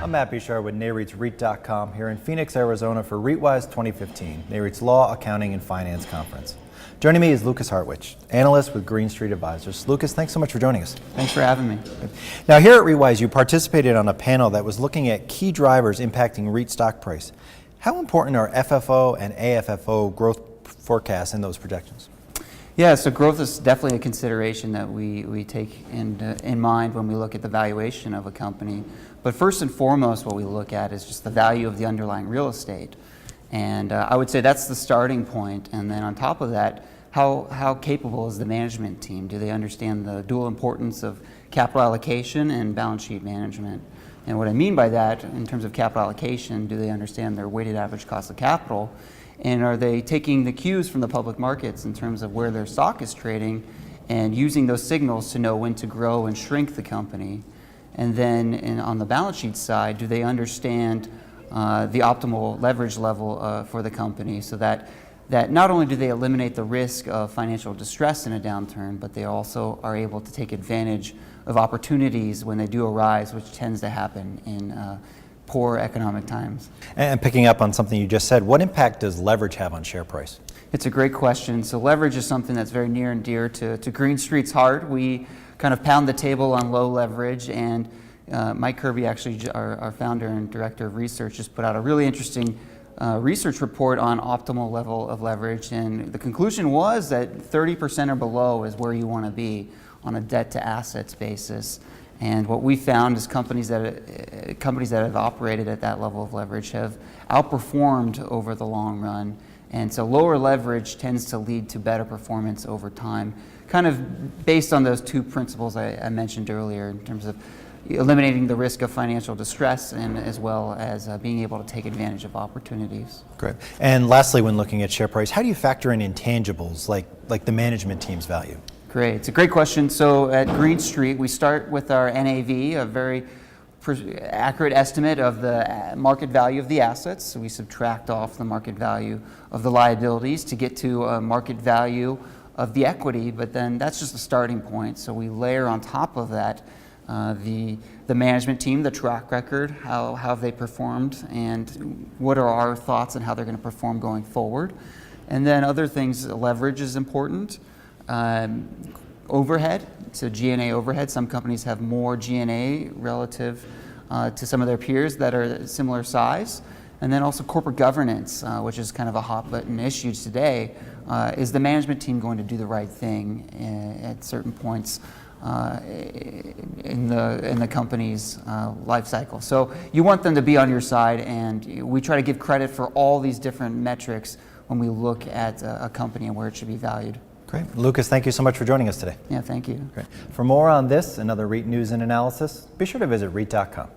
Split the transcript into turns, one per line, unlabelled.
I'm Matt Bishar with NAREIT's REIT.com here in Phoenix, Arizona for REITWise 2015, NAREIT's Law, Accounting, and Finance Conference. Joining me is Lukas Hartwich, analyst with Green Street Advisors. Lukas, thanks so much for joining us.
Thanks for having me.
Now here at REITWise, you participated on a panel that was looking at key drivers impacting REIT stock price. How important are FFO and AFFO growth forecasts in those projections?
Yeah, so growth is definitely a consideration that we take in mind when we look at the valuation of a company. But first and foremost, what we look at is just the value of the underlying real estate. And I would say that's the starting point. And then on top of that, how capable is the management team? Do they understand the dual importance of capital allocation and balance sheet management? And what I mean by that, in terms of capital allocation, do they understand their weighted average cost of capital? And are they taking the cues from the public markets in terms of where their stock is trading and using those signals to know when to grow and shrink the company? And then on the balance sheet side, do they understand the optimal leverage level for the company so that not only do they eliminate the risk of financial distress in a downturn, but they also are able to take advantage of opportunities when they do arise, which tends to happen in poor economic times.
And picking up on something you just said, what impact does leverage have on share price?
It's a great question. So leverage is something that's very near and dear to Green Street's heart. We kind of pound the table on low leverage, and Mike Kirby, actually our founder and director of research, just put out a really interesting research report on optimal level of leverage, and the conclusion was that 30% or below is where you want to be on a debt to assets basis. And what we found is companies that have operated at that level of leverage have outperformed over the long run. And so lower leverage tends to lead to better performance over time, kind of based on those two principles I mentioned earlier in terms of eliminating the risk of financial distress and as well as being able to take advantage of opportunities.
Great. And lastly, when looking at share price, how do you factor in intangibles like the management team's value?
Great. It's a great question. So at Green Street, we start with our NAV, a very accurate estimate of the market value of the assets. So we subtract off the market value of the liabilities to get to a market value of the equity, but then that's just the starting point. So we layer on top of that the management team, the track record, how have they performed, and what are our thoughts on how they're going to perform going forward. And then other things, leverage is important. Overhead, so G&A overhead. Some companies have more G&A relative to some of their peers that are similar size. And then also corporate governance, which is kind of a hot button issue today. Is the management team going to do the right thing at certain points in the company's life cycle? So you want them to be on your side, and we try to give credit for all these different metrics when we look at a company and where it should be valued.
Great. Lukas, thank you so much for joining us today.
Yeah, thank you.
Great. For more on this and other REIT news and analysis, be sure to visit REIT.com.